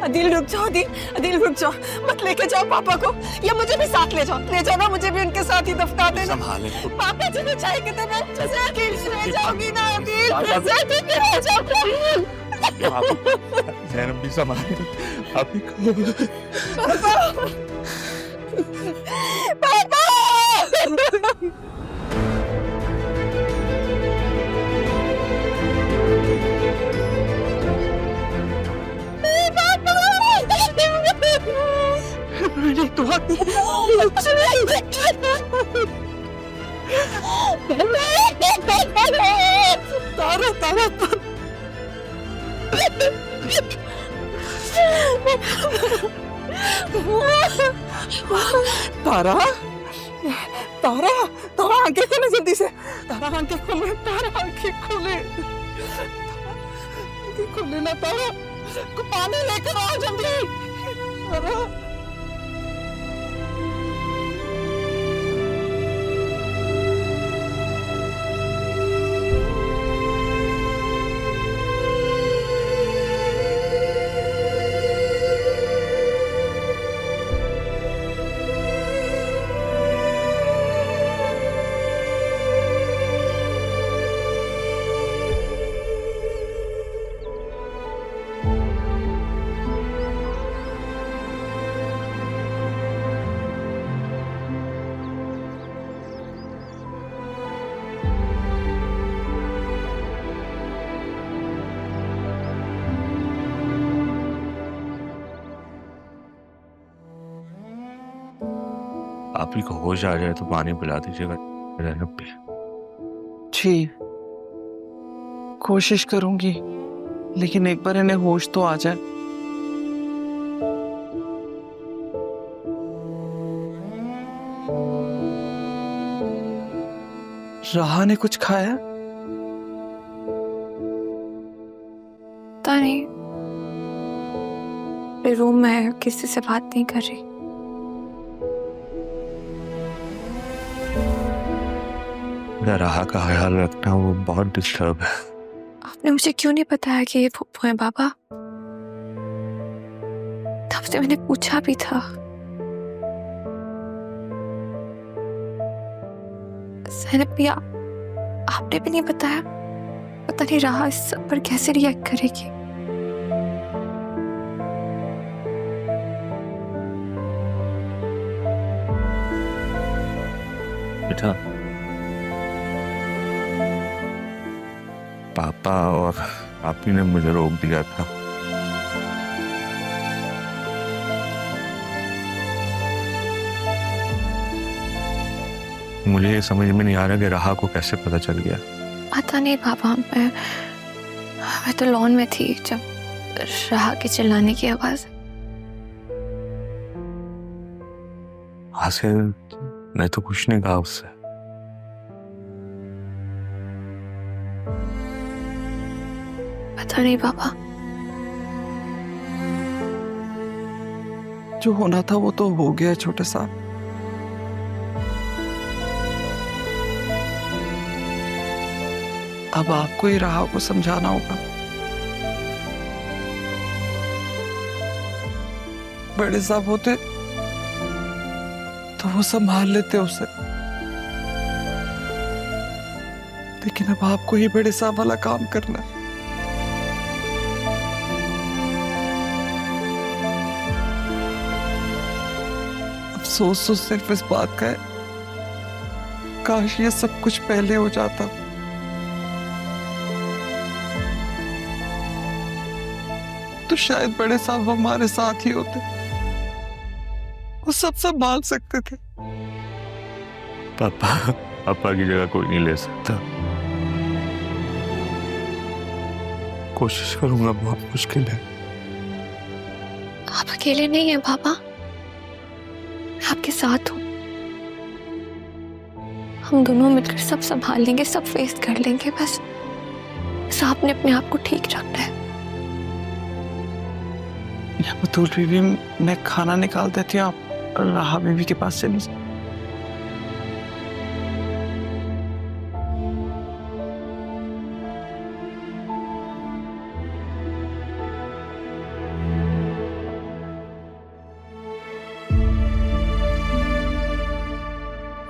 अदिल रुक जाओ, अदिल अदिल रुक जाओ, मत लेके जाओ पापा को, या मुझे भी साथ ले जाओ ना, मुझे भी उनके साथ ही दफना देना। संभाले पापा जी को चाहेंगे तो मैं अदिल रह जाऊंगी ना, अदिल रह जाऊंगी। जैनब भी संभाले अभी पापा मैंने दुआ तारा तारा तारा तारा तारा आंखें खोले जल्दी से, तारा आंखें खोले, तारा आंखें खोले, आंखें खोले ना तारा, को पानी लेकर आओ जल्दी तारा। आप ही को होश आ जाए तो पानी पिला दीजिएगा जैनब भी। जी कोशिश करूंगी, लेकिन एक बार इन्हें होश तो आ जाए। राहा ने कुछ खाया? पता नहीं, मेरे रूम में किसी से बात नहीं कर रही। राहा का ख्याल रखना, वो बहुत डिस्टर्ब है। आपने मुझे क्यों नहीं बताया कि ये फूफू है बाबा? तब से मैंने पूछा भी था। ज़ैनब भैया, आपने भी नहीं बताया। पता नहीं राहा इस सब पर कैसे रिएक्ट करेगी। बेटा, पापा और आप ही ने मुझे रोक दिया था। मुझे ये समझ में नहीं आ रहा कि राहा को कैसे पता चल गया। पता नहीं पापा, मैं तो लॉन में थी जब राहा के चिल्लाने की आवाज। हासिल मैं तो कुछ नहीं कहा उससे। पता नहीं पापा। जो होना था वो तो हो गया छोटे साहब। अब आपको ही राहा को समझाना होगा। बड़े साहब होते तो वो संभाल लेते उसे, लेकिन अब आपको ही बड़े साहब वाला काम करना है। अफसोस तो सिर्फ इस बात का है, काश ये सब कुछ पहले हो जाता। तो शायद बड़े साहब हमारे साथ ही होते, वो सब संभाल सकते थे। पापा की जगह कोई नहीं ले सकता। कोशिश करूंगा, बहुत मुश्किल है। आप अकेले नहीं हैं पापा, मैं आपके साथ हूँ। हम दोनों मिलकर सब संभाल लेंगे, सब फेस कर लेंगे। बस आपने अपने आप को ठीक रखना है। या बतूल बीवी, मैं खाना निकाल देती हूँ, आप राहा बीवी के पास चली जाए।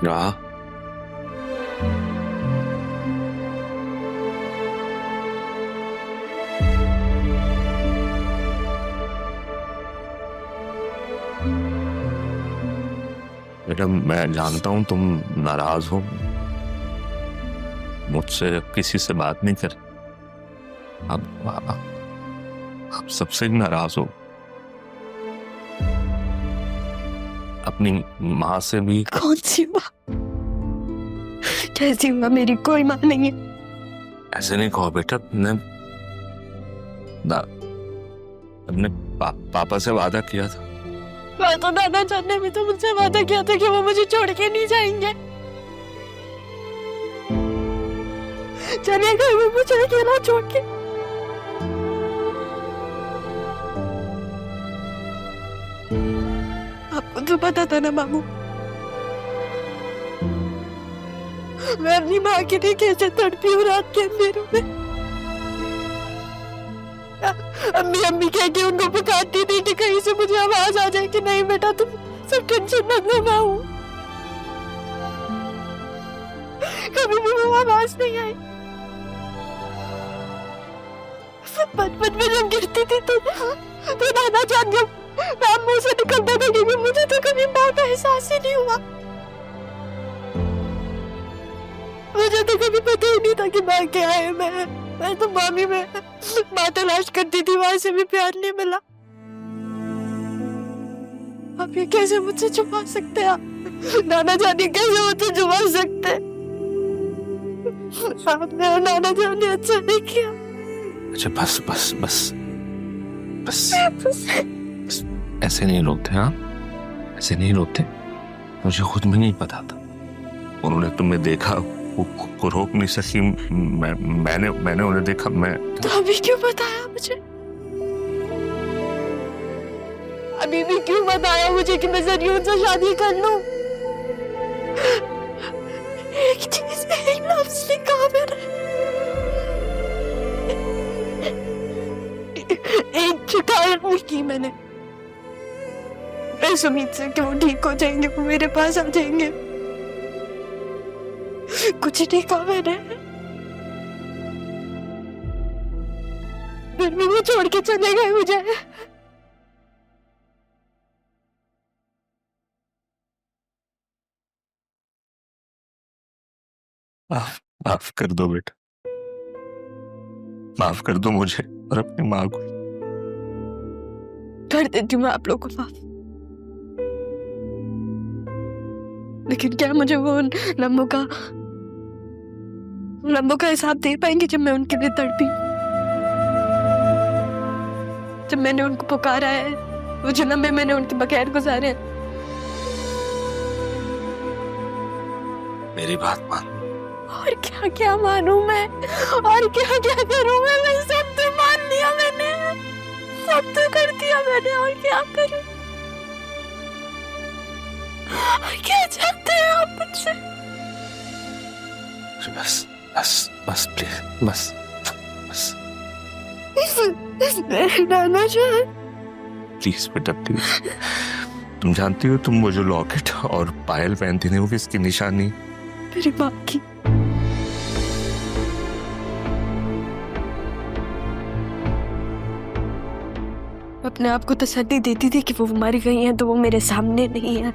राह बेटा, मैं जानता हूं तुम नाराज हो, मुझसे किसी से बात नहीं कर। आप सबसे नाराज हो, अपनी माँ से भी। कौन सी माँ? कैसी माँ? मेरी कोई माँ नहीं है। ऐसे नहीं कहो बेटा, अपने पापा से वादा किया था। मैं तो नाना जान ने भी तो मुझसे वादा किया था कि वो मुझे छोड़ के नहीं जाएंगे। चले गए वो मुझे अकेला छोड़ के। आपको तो पता था ना मामू, मैं अपनी माँ के लिए कैसे तड़पी हूँ रात के अंधेरों में। अम्मी अम्मी कह के उनको पुकारती थी कि कहीं से मुझे आवाज आ जाए कि नहीं बेटा तुम सब टेंशन मत लो, मैं हूँ। कभी भी वो आवाज नहीं आई। बचपन में जब गिरती थी तो नाना जान जब नाम मुंह से निकलता था, क्योंकि मुझे तो कभी माँ का एहसास ही नहीं हुआ। मुझे तो कभी पता ही नहीं था कि माँ क्या है। मैं तो मामी में माँ तलाश करती थी, वहां से भी प्यार नहीं मिला। आप ये कैसे मुझसे छुपा सकते हैं? नाना जानी कैसे मुझसे छुपा सकते हैं? आपने और नाना जान ने अच्छा नहीं किया। अच्छा बस बस बस बस बस, ऐसे नहीं रोते। हाँ, ऐसे नहीं रोते। मुझे खुद में नहीं पता था, उन्होंने तुम्हें देखा, को रोक नहीं सकी। मैंने उन्हें देखा। मैं तो अभी क्यों बताया मुझे? अभी भी क्यों बताया मुझे कि मैं जरियों से शादी कर लूं? एक चीज, एक लफ्ज नहीं कहा मैंने। एक शिकायत नहीं की मैंने इस उम्मीद से कि वो ठीक हो जाएंगे, वो मेरे पास आ जाएंगे। कुछ नहीं कहा मैंने। फिर भी वो छोड़ के चले गए मुझे। माफ कर दो बेटा, माफ कर दो मुझे और अपनी माँ को। कर देती हूँ मैं आप लोगों को माफ, लेकिन क्या मुझे वो लम्बों का हिसाब दे पाएंगे जब मैं उनके लिए तड़पी? जब मैंने उनको पुकारा है, वो जन्म में मैंने उनके बगैर गुजारे हैं। मेरी बात मान। और क्या क्या मानूं मैं, और क्या क्या करूं मैं सब तो मान लिया मैंने, सब तो कर दिया मैंने, और क्या करूं? और क्या चाहते हैं आप मुझसे? बस बस बस प्लीज, बस बस नाना जान, प्लीज बेटा प्लीज। तुम जानती हो, तुम वो जो लॉकेट और पायल पहनती थी वो किसकी निशानी? मेरी माँ की। अपने आप को तसल्ली देती थी कि वो मर गई हैं तो वो मेरे सामने नहीं है।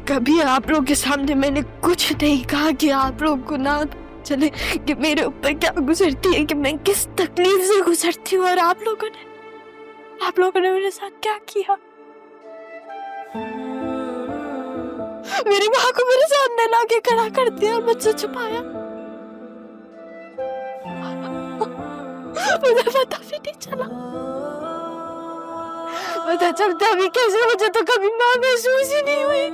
कभी आप लोगों के सामने मैंने कुछ नहीं कहा कि आप लोगों को ना चले कि मेरे ऊपर क्या गुजरती है, कि मैं किस तकलीफ से गुजरती हूँ। और आप लोगों ने मेरे साथ क्या किया? मेरी माँ को मेरे सामने लाके खड़ा कर दिया, मुझसे छुपाया। मुझे पता भी नहीं चला। पता चलता भी कैसे, मुझे तो कभी माँ महसूस ही नहीं हुई।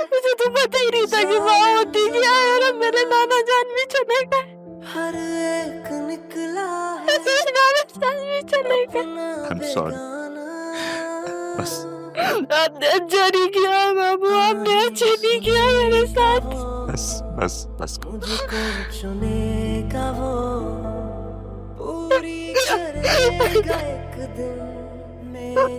मुझे तो पता ही नहीं था कि माँ होती क्या है। और अब मेरे नाना जान भी चले गए, हर एक निकला है, नाना जान भी चले गए। I'm sorry। बस आपने अच्छा नहीं किया बाबू, आपने अच्छा नहीं किया मेरे साथ। बस बस बस मुझको चुनेगा वो, पूरी करेगा एक दिन मेरी